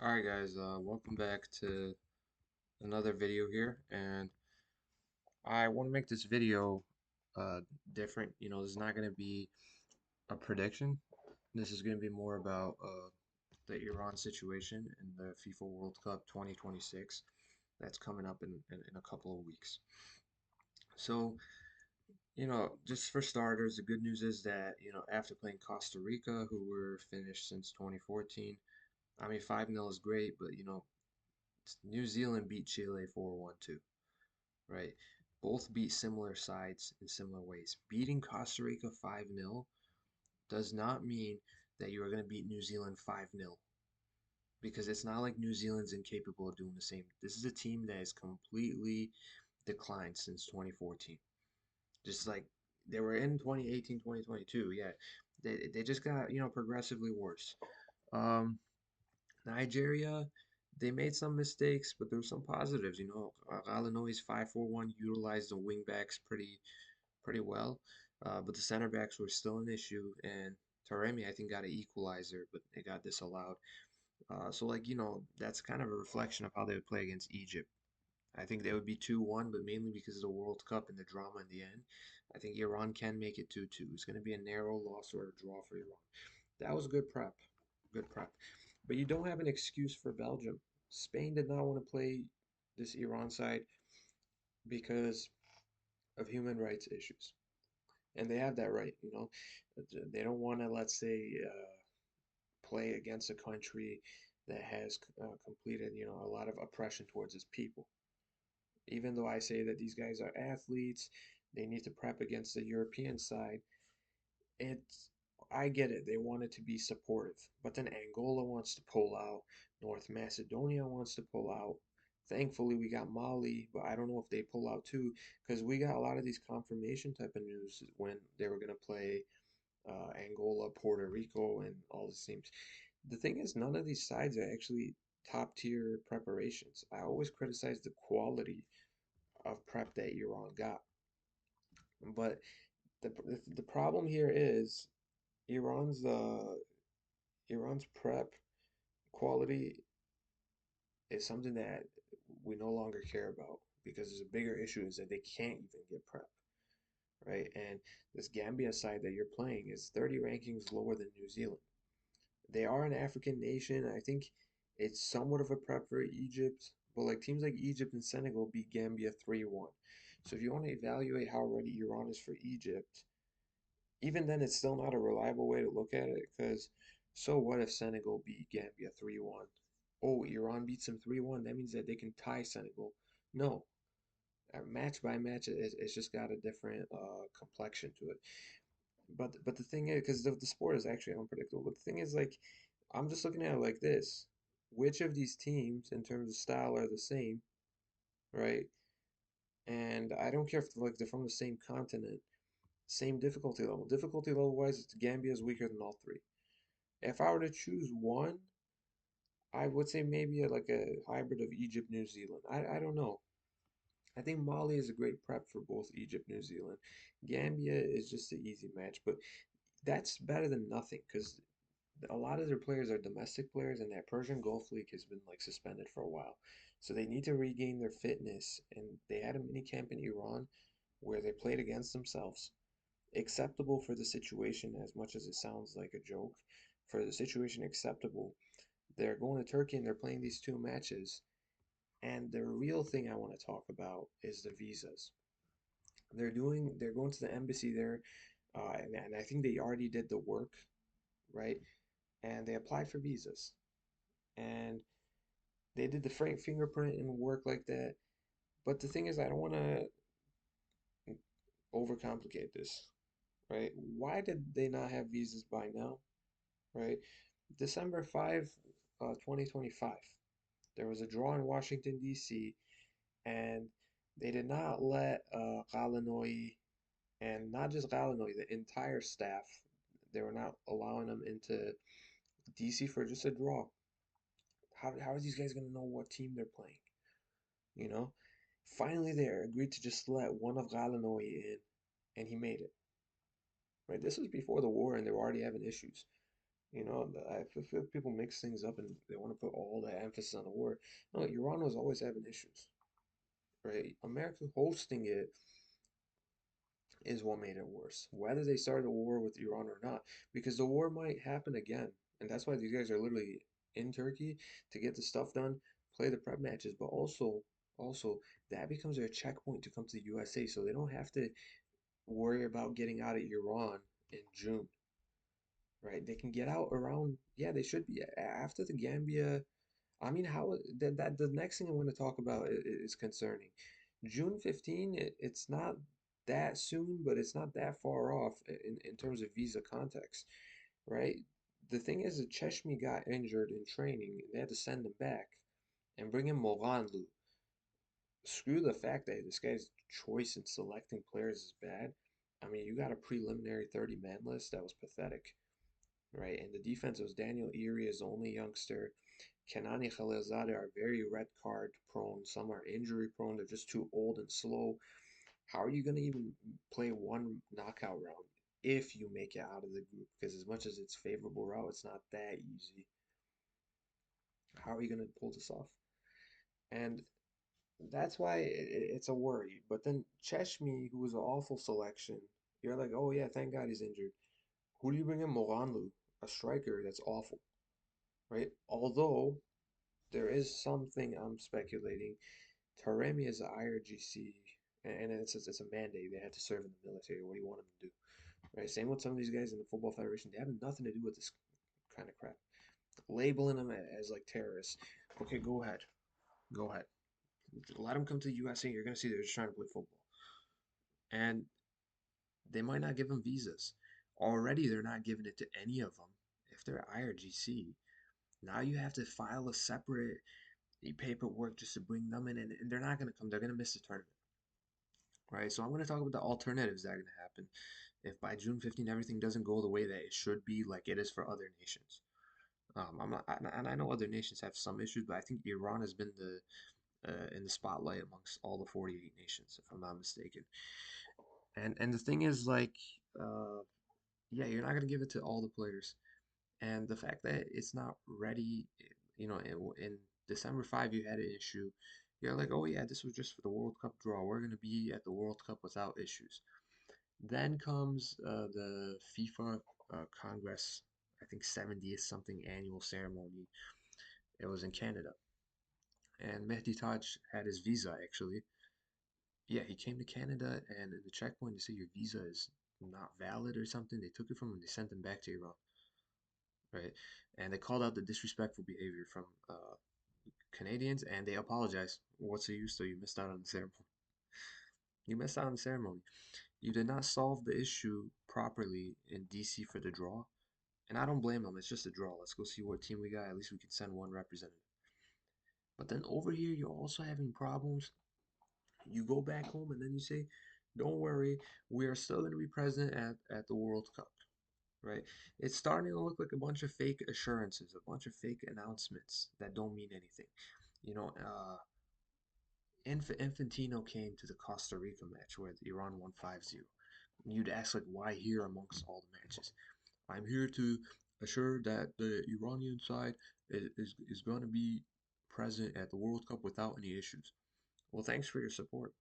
Alright guys, welcome back to another video here, and I want to make this video uh, different. This is not going to be a prediction. This is going to be more about the Iran situation in the FIFA World Cup 2026 that's coming up in a couple of weeks. So, just for starters, the good news is that, after playing Costa Rica, who were finished since 2014, I mean, 5-0 is great, but, New Zealand beat Chile 4-1 too. Right? Both beat similar sides in similar ways. Beating Costa Rica 5-0 does not mean that you are going to beat New Zealand 5-0 because it's not like New Zealand's incapable of doing the same. This is a team that has completely declined since 2014. Just like they were in 2018, 2022. Yeah. They just got, progressively worse. Um, Nigeria, they made some mistakes, but there were some positives. Illinois' 5-4-1 utilized the wingbacks pretty well, but the center backs were still an issue. And Taremi, I think, got an equalizer, but it got disallowed. So, that's kind of a reflection of how they would play against Egypt. I think they would be 2-1, but mainly because of the World Cup and the drama in the end. I think Iran can make it 2-2. It's going to be a narrow loss or a draw for Iran. That was good prep. Good prep. But you don't have an excuse for Belgium. Spain did not want to play this Iran side because of human rights issues. And they have that right. They don't want to, let's say, play against a country that has completed, a lot of oppression towards its people. Even though I say that these guys are athletes, they need to prep against the European side. It's I get it. They want it to be supportive, but then Angola wants to pull out. North Macedonia wants to pull out. Thankfully, we got Mali, but I don't know if they pull out too, because we got a lot of these confirmation type of news when they were gonna play Angola, Puerto Rico, and all these teams. The thing is, none of these sides are actually top tier preparations. I always criticize the quality of prep that Iran got, but the problem here is Iran's uh Iran's prep quality is something that we no longer care about because there's a bigger issue is that they can't even get prep, right? And this Gambia side that you're playing is 30 rankings lower than New Zealand. They are an African nation. I think it's somewhat of a prep for Egypt, but like teams like Egypt and Senegal beat Gambia 3-1. So if you want to evaluate how ready Iran is for Egypt, even then it's still not a reliable way to look at it because so what if Senegal beat Gambia 3-1? Oh, Iran beats them 3-1. That means that they can tie Senegal. No, match by match, it's just got a different complexion to it. But the thing is, because the sport is actually unpredictable. But the thing is, like, I'm just looking at it like this: which of these teams, in terms of style, are the same, right? And I don't care if like they're from the same continent, same difficulty level. Difficulty level wise, Gambia is weaker than all three. If I were to choose one, I would say maybe like a hybrid of Egypt, New Zealand. I don't know. I think Mali is a great prep for both Egypt, New Zealand. Gambia is just an easy match, but that's better than nothing because a lot of their players are domestic players, and that Persian Gulf League has been like suspended for a while. So they need to regain their fitness, and they had a mini camp in Iran where they played against themselves. Acceptable for the situation, as much as it sounds like a joke. For the situation, acceptable. They're going to Turkey and they're playing these two matches. And the real thing I want to talk about is the visas. They're going to the embassy there, and I think they already did the work, right? And they applied for visas, and they did the fingerprint and work like that. But the thing is, I don't want to overcomplicate this, right? Why did they not have visas by now, right? December 5, 2025, there was a draw in Washington, D.C., and they did not let Galinoy, and not just Galinoy, the entire staff, they were not allowing them into DC for just a draw. How are these guys going to know what team they're playing? You know? Finally, they agreed to just let one of Galinoy in, and he made it. Right? This was before the war, and they were already having issues. I feel people mix things up and they want to put all the emphasis on the war. No, Iran was always having issues, right? America hosting it is what made it worse. Whether they started a war with Iran or not, because the war might happen again, and that's why these guys are literally in Turkey to get the stuff done, play the prep matches, but also that becomes their checkpoint to come to the USA, so they don't have to worry about getting out of Iran in June, right? They can get out around, yeah, they should be after the Gambia. I mean, how that the next thing I'm going to talk about is concerning. June 15, it's not that soon, but it's not that far off in terms of visa context, right? The thing is that Cheshmi got injured in training. They had to send him back and bring in Moranlu. Screw the fact that this guy's choice in selecting players is bad. I mean, you got a preliminary 30-man list that was pathetic, right? And the defense was Daniel Erie is the only youngster. Kenani Khalilzadeh are very red card prone. Some are injury prone. They're just too old and slow. How are you going to even play one knockout round if you make it out of the group? Because as much as it's favorable route, it's not that easy. How are you going to pull this off? And that's why it's a worry. But then Cheshmi, who was an awful selection, you're like, oh yeah, thank God he's injured. Who do you bring in? Moranlu, a striker that's awful, right? Although there is something I'm speculating. Taremi is an IRGC, and it's a mandate. They had to serve in the military. What do you want them to do? Right? Same with some of these guys in the Football Federation. They have nothing to do with this kind of crap. Labeling them as like terrorists. Okay, go ahead. Go ahead. Let them come to the USA. You're going to see they're just trying to play football. And they might not give them visas. Already, they're not giving it to any of them. If they're IRGC, now you have to file a separate paperwork just to bring them in, and they're not going to come. They're going to miss the tournament, right? So I'm going to talk about the alternatives that are going to happen if by June 15 everything doesn't go the way that it should be, like it is for other nations. I'm not, and I know other nations have some issues, but I think Iran has been the in the spotlight amongst all the 48 nations, if I'm not mistaken. And the thing is, like, uh, yeah, you're not going to give it to all the players, and the fact that it's not ready, in December 5 you had an issue. You're like, oh yeah, this was just for the World Cup draw. We're going to be at the World Cup without issues. Then comes the FIFA Congress, I think 70th something annual ceremony. It was in Canada. And Mehdi Taj had his visa actually. Yeah, he came to Canada, and at the checkpoint they say your visa is not valid or something. They took it from him and they sent him back to Iran, right? And they called out the disrespectful behavior from Canadians, and they apologized. What's the use though? You missed out on the ceremony. You missed out on the ceremony. You did not solve the issue properly in DC for the draw. And I don't blame them. It's just a draw. Let's go see what team we got. At least we can send one representative. But then over here, you're also having problems. You go back home and then you say, don't worry, we are still going to be present at the World Cup, right? It's starting to look like a bunch of fake assurances, a bunch of fake announcements that don't mean anything. You know, Infantino came to the Costa Rica match where Iran won 5-0. You'd ask, like, why here amongst all the matches? I'm here to assure that the Iranian side is going to be present at the World Cup without any issues. Well, thanks for your support.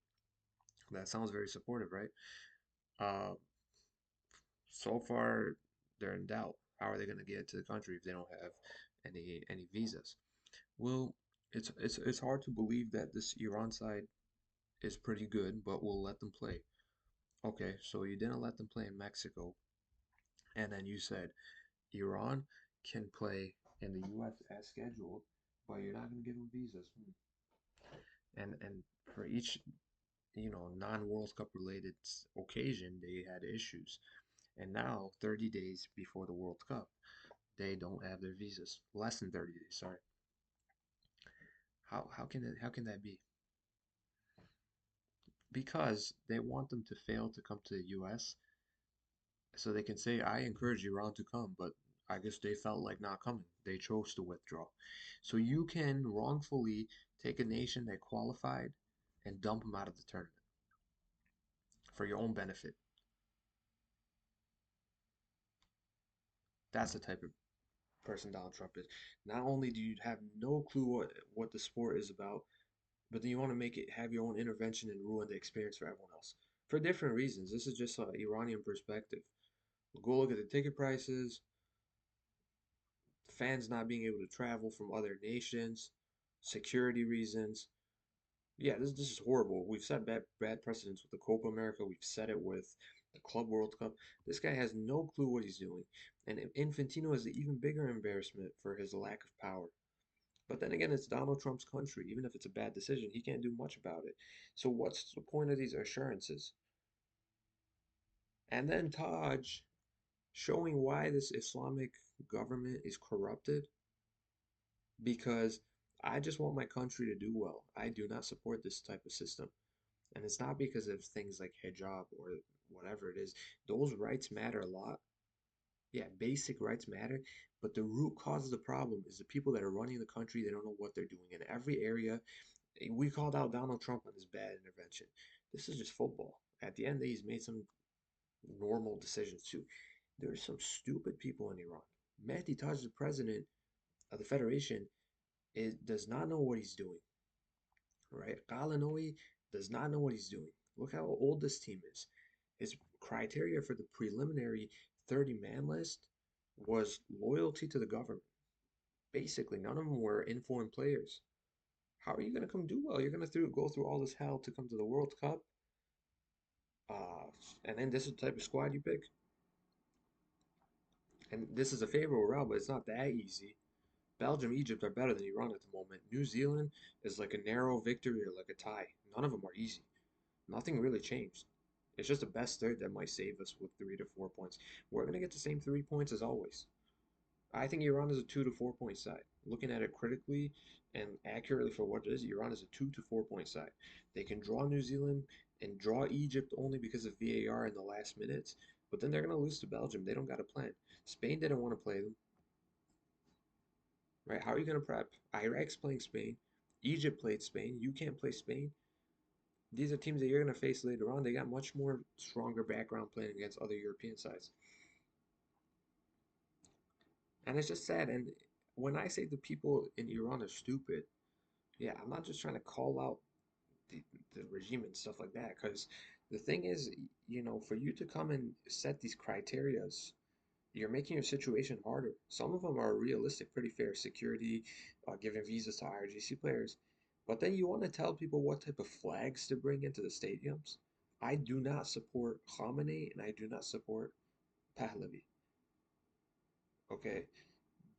That sounds very supportive, right? Uh, so far, they're in doubt. How are they going to get to the country if they don't have any visas? Well, it's hard to believe that this Iran side is pretty good, but we'll let them play. Okay, so you didn't let them play in Mexico, and then you said Iran can play in the U.S. as scheduled, but you're not going to give them visas. And for each non-World Cup related occasion, they had issues. And now, 30 days before the World Cup, they don't have their visas. Less than 30 days, sorry. How can that be? Because they want them to fail to come to the U.S. so they can say, I encourage Iran to come, but I guess they felt like not coming. They chose to withdraw. So you can wrongfully take a nation that qualified and dump them out of the tournament for your own benefit. That's the type of person Donald Trump is. Not only do you have no clue what the sport is about, but then you want to make it have your own intervention and ruin the experience for everyone else for different reasons. This is just an Iranian perspective. Go look at the ticket prices, fans not being able to travel from other nations, security reasons. Yeah, this is horrible. We've set bad precedents with the Copa America. We've set it with the Club World Cup. This guy has no clue what he's doing. And Infantino is the even bigger embarrassment for his lack of power. But then again, it's Donald Trump's country. Even if it's a bad decision, he can't do much about it. So what's the point of these assurances? And then Taj showing why this Islamic government is corrupted because I just want my country to do well. I do not support this type of system. And it's not because of things like hijab or whatever it is. Those rights matter a lot. Yeah, basic rights matter, but the root cause of the problem is the people that are running the country, they don't know what they're doing. In every area, we called out Donald Trump on his bad intervention. This is just football. At the end of the day, he's made some normal decisions too. There are some stupid people in Iran. Mehdi Taj, the president of the federation, does not know what he's doing, right? Galanoui does not know what he's doing. Look how old this team is. His criteria for the preliminary 30-man list was loyalty to the government. Basically, none of them were informed players. How are you going to come do well? You're going to go through all this hell to come to the World Cup, uh, and then this is the type of squad you pick. And this is a favorable route, but it's not that easy. Belgium, Egypt are better than Iran at the moment. New Zealand is like a narrow victory or like a tie. None of them are easy. Nothing really changed. It's just a best third that might save us with 3 to 4 points. We're going to get the same 3 points as always. I think Iran is a 2 to 4 point side. Looking at it critically and accurately for what it is, Iran is a 2 to 4 point side. They can draw New Zealand and draw Egypt only because of VAR in the last minutes, but then they're going to lose to Belgium. They don't got a plan. Spain didn't want to play them, right? How are you going to prep? Iraq's playing Spain. Egypt played Spain. You can't play Spain. These are teams that you're going to face later on. They got much more stronger background playing against other European sides. And it's just sad. And when I say the people in Iran are stupid, yeah, I'm not just trying to call out the, the regime and stuff like that. Because the thing is, for you to come and set these criterias, you're making your situation harder. Some of them are realistic, pretty fair. Security, giving visas to IRGC players. But then you want to tell people what type of flags to bring into the stadiums. I do not support Khamenei and I do not support Pahlavi. Okay?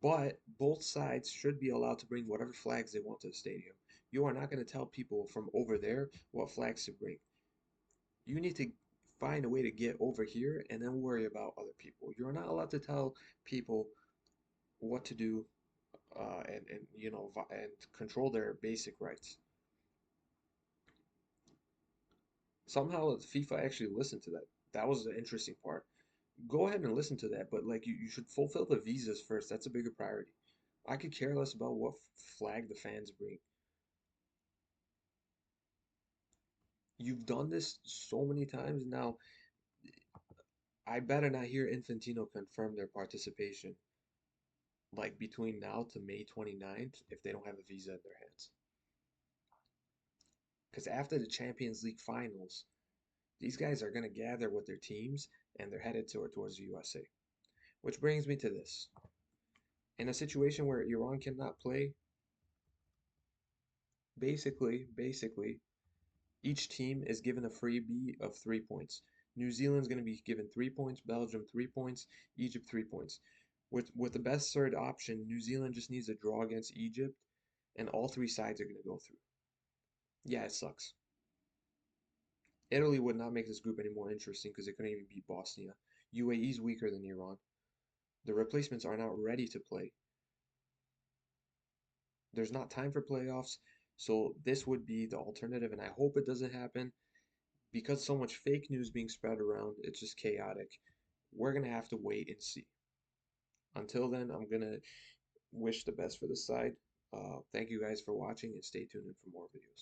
But both sides should be allowed to bring whatever flags they want to the stadium. You are not going to tell people from over there what flags to bring. You need to find a way to get over here and then worry about other people. You're not allowed to tell people what to do and control their basic rights. Somehow FIFA actually listened to that. That was the interesting part. Go ahead and listen to that, but like you should fulfill the visas first. That's a bigger priority. I could care less about what flag the fans bring. You've done this so many times now. I better not hear Infantino confirm their participation like between now to May 29th if they don't have a visa in their hands. Because after the Champions League finals, these guys are going to gather with their teams and they're headed towards the USA. Which brings me to this. In a situation where Iran cannot play, basically, each team is given a freebie of 3 points. New Zealand's going to be given 3 points, Belgium 3 points, Egypt 3 points. With the best third option, New Zealand just needs a draw against Egypt, and all three sides are going to go through. Yeah, it sucks. Italy would not make this group any more interesting because they couldn't even beat Bosnia. UAE is weaker than Iran. The replacements are not ready to play. There's not time for playoffs, so this would be the alternative, and I hope it doesn't happen because so much fake news being spread around. It's just chaotic. We're gonna have to wait and see. Until then, I'm gonna wish the best for the side. Thank you guys for watching and stay tuned in for more videos.